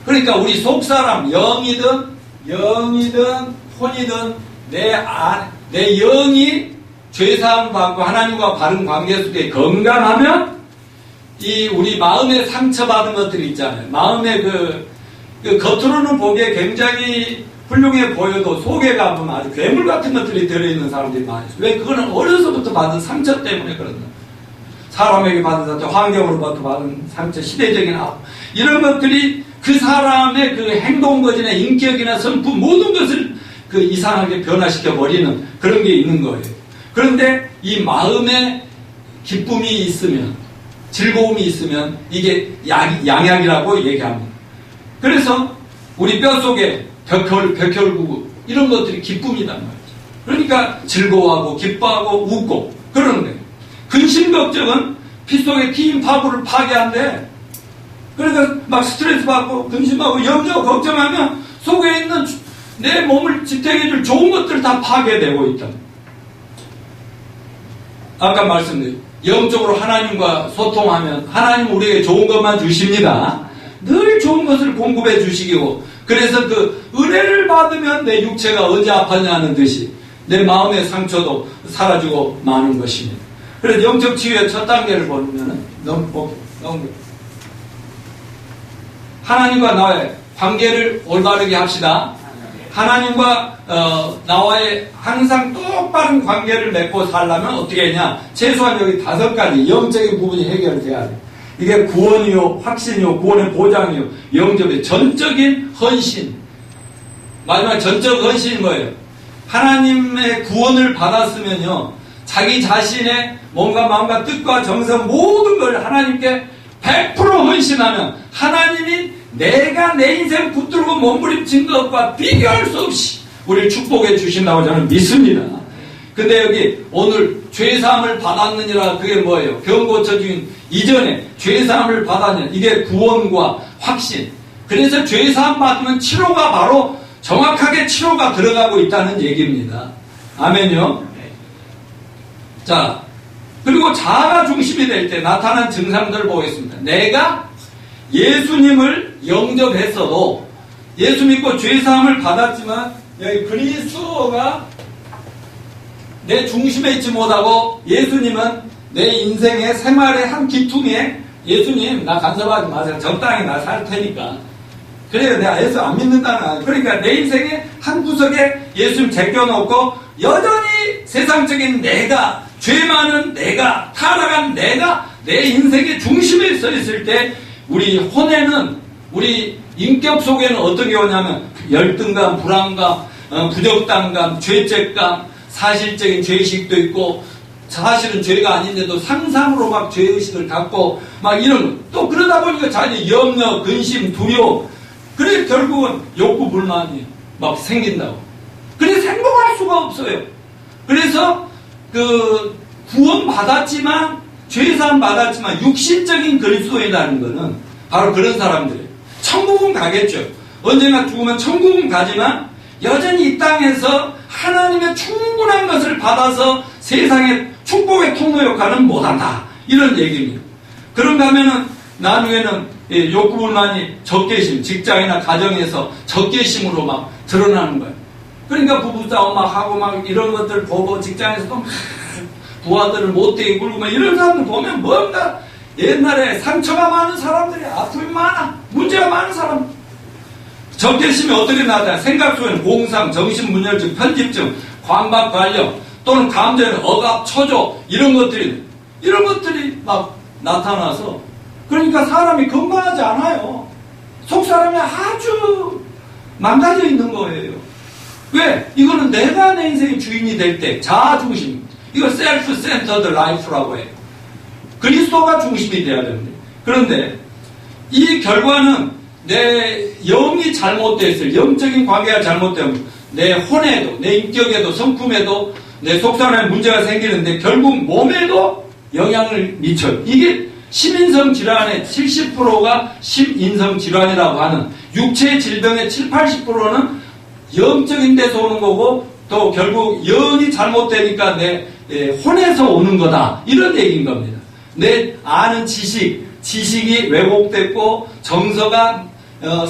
그러니까 우리 속사람 영이든 혼이든 내 영이 죄사함 받고 하나님과 바른 관계 속에 건강하면 이 우리 마음에 상처받은 것들이 있잖아요. 마음에 그 겉으로는 보기에 굉장히 훌륭해 보여도 속에 가면 아주 괴물 같은 것들이 들어있는 사람들이 많아요. 왜? 그거는 어려서부터 받은 상처 때문에 그런다. 사람에게 받은 상처, 환경으로부터 받은 상처, 시대적인 아픔, 이런 것들이 그 사람의 그 행동거지나 인격이나 성품 모든 것을 그 이상하게 변화시켜 버리는 그런 게 있는 거예요. 그런데 이 마음에 기쁨이 있으면, 즐거움이 있으면 이게 양약이라고 얘기합니다. 그래서 우리 뼛속에 백혈구구 이런 것들이 기쁨이란 말이죠. 그러니까 즐거워하고 기뻐하고 웃고 그러는 거예요. 근심 걱정은 피 속에 피임 파부를 파괴한대. 그러니까 막 스트레스 받고 근심하고 염려 걱정하면 속에 있는 내 몸을 지탱해줄 좋은 것들 다 파괴되고 있다. 아까 말씀드린 영적으로 하나님과 소통하면 하나님 우리에게 좋은 것만 주십니다. 늘 좋은 것을 공급해 주시고, 그래서 그 은혜를 받으면 내 육체가 언제 아팠냐는 듯이 내 마음의 상처도 사라지고 마는 것입니다. 그래서 영적 치유의 첫 단계를 보면은 너무 하나님과 나의 관계를 올바르게 합시다. 하나님과 나와의 항상 똑바른 관계를 맺고 살려면 어떻게 했냐? 최소한 여기 5가지 영적인 부분이 해결돼야 돼. 이게 구원이요, 확신이요, 구원의 보장이요, 영접의 전적인 헌신. 마지막 전적 헌신이 뭐예요? 하나님의 구원을 받았으면요, 자기 자신의 몸과 마음과 뜻과 정성 모든 걸 하나님께 100% 헌신하면 하나님이 내가 내 인생 붙들고 몸부림친 것과 비교할 수 없이 우리를 축복해 주신다고 저는 믿습니다. 근데 여기 오늘 죄사함을 받았느니라, 그게 뭐예요? 병 고쳐진 이전에 죄사함을 받았느니라, 이게 구원과 확신. 그래서 죄사함 받으면 치료가 바로 정확하게 치료가 들어가고 있다는 얘기입니다. 아멘요. 자, 그리고 자아가 중심이 될 때 나타난 증상들을 보겠습니다. 내가 예수님을 영접했어도, 예수 믿고 죄사함을 받았지만 여기 그리스도가 내 중심에 있지 못하고, 예수님은 내 인생의 생활의 한 기퉁에, 예수님 나 간섭하지 마세요, 적당히 나 살 테니까, 그래요, 내가 예수 안 믿는다는. 그러니까 내 인생의 한 구석에 예수님 제껴놓고 여전히 세상적인 내가, 죄 많은 내가, 타락한 내가 내 인생의 중심에 서 있을 때 우리 혼에는, 우리 인격 속에는 어떤 게 오냐면 열등감, 불안감, 부적당감, 죄책감, 사실적인 죄의식도 있고, 사실은 죄가 아닌데도 상상으로 막 죄의식을 갖고 막 이런, 또 그러다 보니까 자기 염려, 근심, 두려움, 그래 결국은 욕구 불만이 막 생긴다고. 그래서 행복할 수가 없어요. 그래서 그 구원 받았지만, 죄사함 받았지만 육신적인 그리스도인이라는 거는 바로 그런 사람들이에요. 천국은 가겠죠. 언젠가 죽으면 천국은 가지만 여전히 이 땅에서 하나님의 충분한 것을 받아서 세상의 축복의 통로 역할은 못한다, 이런 얘기입니다. 그런가 하면은 나중에는 욕구불만이 적개심, 직장이나 가정에서 적개심으로 막 드러나는 거예요. 그러니까 부부싸움 막 하고 막 이런 것들 보고, 직장에서도 막 부하들을 못되게 굴고 막 이런 사람들 보면 뭔가 옛날에 상처가 많은 사람들이, 아픔이 많아, 문제가 많은 사람. 적개심이 어떻게 나타나요? 생각 속에는 공상, 정신분열증, 편집증, 광박관력, 또는 감정의 억압, 초조, 이런 것들이 막 나타나서, 그러니까 사람이 건강하지 않아요. 속사람이 아주 망가져 있는 거예요. 왜? 이거는 내가 내 인생의 주인이 될 때, 자아중심, 이거 셀프-센터드 라이프라고 해요. 그리스도가 중심이 돼야 됩니다. 그런데 이 결과는 내 영이 잘못됐을, 영적인 관계가 잘못되면 내 혼에도, 내 인격에도, 성품에도 내 속사람에 문제가 생기는데 결국 몸에도 영향을 미쳐요. 이게 심인성 질환의 70%가 심인성 질환이라고 하는, 육체 질병의 70~80%는 영적인 데서 오는 거고, 또 결국 영이 잘못되니까 내 혼에서 오는 거다, 이런 얘기인 겁니다. 내 아는 지식이 왜곡됐고, 정서가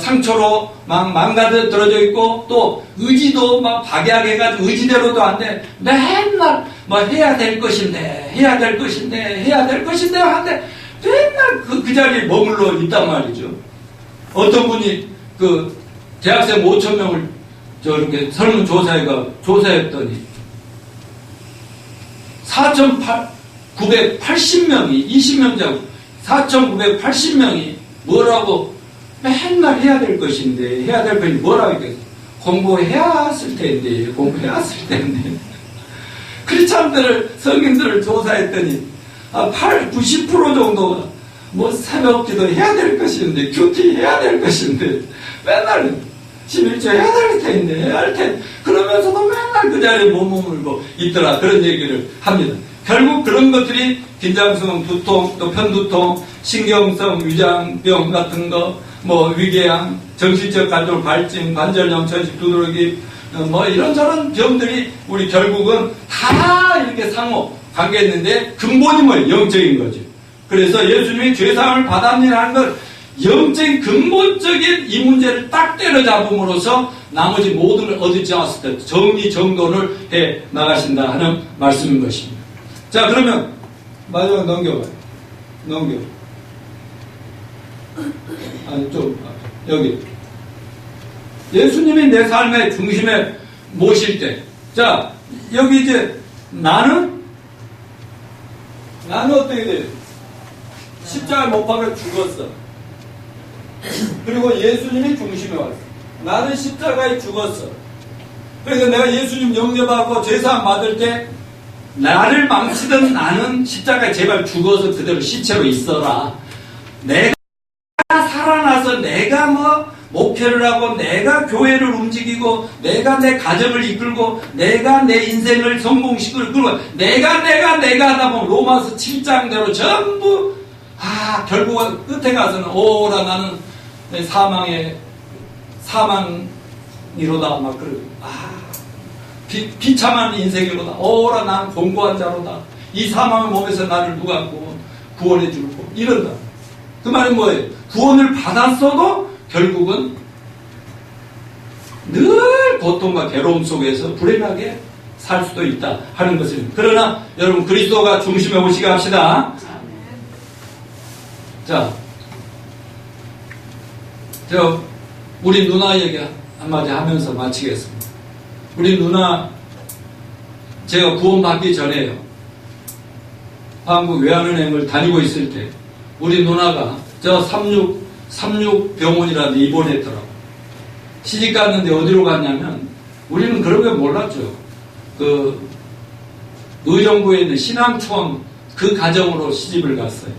상처로 막 망가들어져 있고, 또 의지도 막 박약해가지고 의지대로도 안 돼. 맨날 뭐 해야 될 것인데 하는데 맨날 그 자리에 머물러 있단 말이죠. 어떤 분이 그 대학생 5,000명을 저렇게 조사했더니 4,980명이 20명자고 4,980명이 뭐라고 맨날 해야 될 것인데, 해야 될 것이 뭐라고 했겠어요? 공부해왔을 텐데. 크리스찬들을, 성인들을 조사했더니 90% 정도가 뭐 새벽 기도 해야 될 것인데, 큐티 해야 될 것인데, 맨날 11조 해야 될 텐데, 해야 할 텐데, 그러면서도 맨날 그 자리에 머물고 있더라, 그런 얘기를 합니다. 결국 그런 것들이 긴장성, 두통, 또 편두통, 신경성 위장병 같은 거, 뭐 위궤양, 정신적 갈등, 발진, 관절염, 전신 두드러기, 뭐 이런저런 병들이 우리 결국은 다 이렇게 상호 관계했는데, 근본이 뭐예요? 영적인 거죠. 그래서 예수님이 죄사함을 받았느냐는 걸 영적인 근본적인 이 문제를 딱 때려잡음으로써 나머지 모든 걸 얻지 않았을 때 정리정돈을 해 나가신다 하는 말씀인 것입니다. 자, 그러면 마지막 넘겨봐요. 아니, 여기. 예수님이 내 삶의 중심에 모실 때, 자, 여기 이제 나는 어떻게 돼요? 십자가에 못 박혀 죽었어. 그리고 예수님이 중심에 왔어. 나는 십자가에 죽었어. 그래서 내가 예수님 영접하고 제사함 받을 때, 나를 망치던 나는 십자가에 제발 죽어서 그대로 시체로 있어라. 내가 살아나서 내가 뭐 목회를 하고, 내가 교회를 움직이고, 내가 내 가정을 이끌고, 내가 내 인생을 성공시키고, 내가 하다 보면 로마서 7장대로 전부 결국은 끝에 가서는 오라 나는 사망이로다 막 그러고, 비참한 인생이로다. 오라 나는 공고한 자로다. 이 사망의 몸에서 나를 누가 구원해 줄고 이런다. 그 말은 뭐예요? 구원을 받았어도 결국은 늘 고통과 괴로움 속에서 불행하게 살 수도 있다 하는 것입니다. 그러나 여러분, 그리스도가 중심에 오시게 합시다. 자, 우리 누나 얘기 한마디 하면서 마치겠습니다. 우리 누나, 제가 구원받기 전에요, 한국 외환은행을 다니고 있을 때 우리 누나가 저 36 병원이라는데 입원했더라고. 시집 갔는데 어디로 갔냐면, 우리는 그런 거 몰랐죠. 그 의정부에 있는 신앙초원 그 가정으로 시집을 갔어요.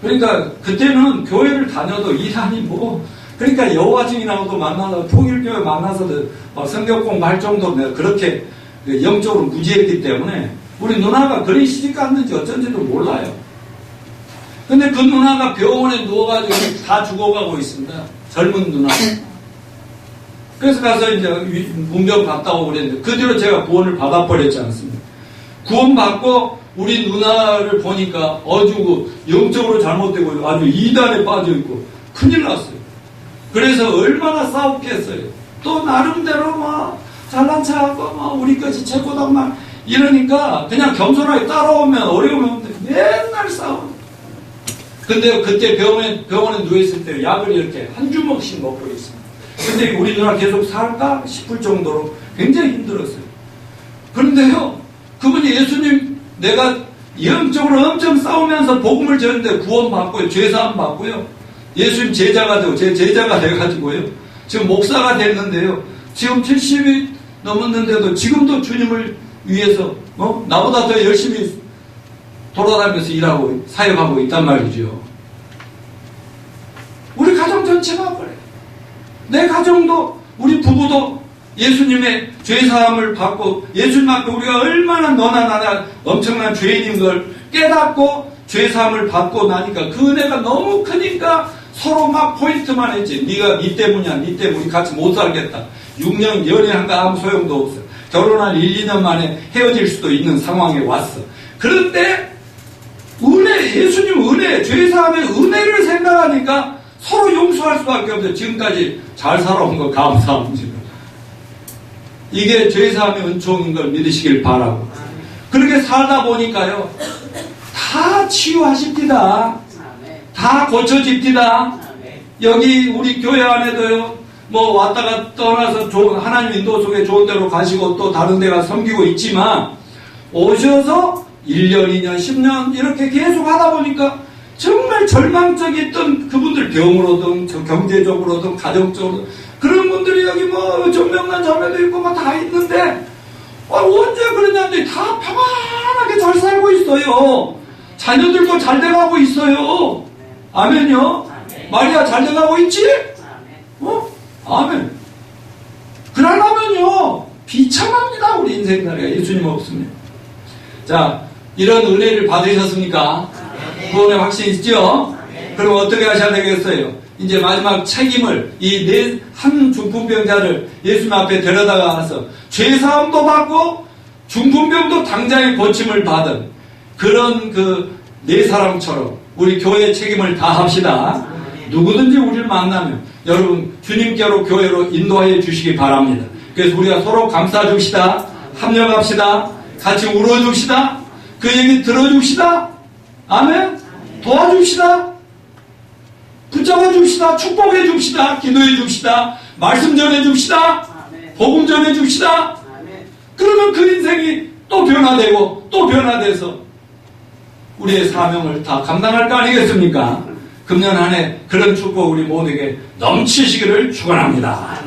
그러니까 그때는 교회를 다녀도 일하니 뭐, 그러니까 여호와 증인하고도 만나서 통일교회 만나서도 막 성경 공부할 정도로 내가 그렇게 영적으로 무지했기 때문에 우리 누나가 그리 시집 갔는지 어쩐지도 몰라요. 근데 그 누나가 병원에 누워가지고 다 죽어가고 있습니다. 젊은 누나. 그래서 가서 이제 문병 갔다 오고 그랬는데 그 뒤로 제가 구원을 받아버렸지 않습니까? 구원받고 우리 누나를 보니까 아주 영적으로 잘못되고 아주 이단에 빠져있고 큰일 났어요. 그래서 얼마나 싸웠겠어요. 또 나름대로 막 잘난 척하고 막 우리까지 최고당만 이러니까 그냥 겸손하게 따라오면 어려우면 없는데 맨날 싸워. 근데 그때 병원에 누워있을 때 약을 이렇게 한 주먹씩 먹고 있습니다. 근데 우리 누나 계속 살까 싶을 정도로 굉장히 힘들었어요. 그런데요, 그분이 예수님, 내가 영적으로 엄청 싸우면서 복음을 전했는데 구원받고요, 죄사함 받고요, 예수님 제자가 되고, 제 제자가 돼가지고요, 지금 목사가 됐는데요, 지금 70이 넘었는데도 지금도 주님을 위해서, 나보다 더 열심히 돌아다니면서 일하고, 사역하고 있단 말이죠. 우리 가정 전체가 그래. 내 가정도, 우리 부부도 예수님의 죄사함을 받고 예수님 앞에 우리가 얼마나 너나 나나 엄청난 죄인인 걸 깨닫고 죄사함을 받고 나니까 그 은혜가 너무 크니까 서로 막 포인트만 했지. 네가 네 때문이야. 네 때문에 같이 못 살겠다. 6년 연애한 거 아무 소용도 없어. 결혼한 1, 2년 만에 헤어질 수도 있는 상황에 왔어. 그런데 은혜, 예수님 은혜, 죄사함의 은혜를 생각하니까 서로 용서할 수밖에 없어요. 지금까지 잘 살아온 거 감사합니다. 이게 죄사함의 은총인 걸 믿으시길 바라고. 그렇게 살다 보니까요, 다 치유하십니다. 다 고쳐집니다. 여기 우리 교회 안에도요, 뭐 왔다가 떠나서 하나님 인도 속에 좋은 데로 가시고 또 다른 데 가 섬기고 있지만 오셔서 1년, 2년, 10년 이렇게 계속 하다 보니까 정말 절망적이었던 그분들, 병으로든 경제적으로든 가정적으로든 그런 분들이 여기 뭐 정명란 자매도 있고 막 다 있는데 언제 그러냐는데 다 평안하게 잘 살고 있어요. 자녀들도 잘 돼가고 있어요. 아멘요. 마리아 잘 돼가고 있지? 아멘. 그러려면요 비참합니다. 우리 인생살이가 예수님 없으면. 자, 이런 은혜를 받으셨습니까? 구원의 확신 있죠? 그럼 어떻게 하셔야 되겠어요? 이제 마지막 책임을 이 한 중풍병자를 예수님 앞에 데려다가서 죄사함도 받고 중풍병도 당장의 고침을 받은 그런 그 네 사람처럼 우리 교회의 책임을 다합시다. 누구든지 우리를 만나면 여러분 주님께로 교회로 인도하여 주시기 바랍니다. 그래서 우리가 서로 감싸줍시다. 합력합시다. 같이 울어줍시다. 그 얘기 들어줍시다. 아멘. 도와줍시다. 붙잡아 줍시다. 축복해 줍시다. 기도해 줍시다. 말씀 전해 줍시다. 복음 전해 줍시다. 그러면 그 인생이 또 변화되고 또 변화돼서 우리의 사명을 다 감당할 거 아니겠습니까? 금년 한 해 그런 축복 우리 모두에게 넘치시기를 축원합니다.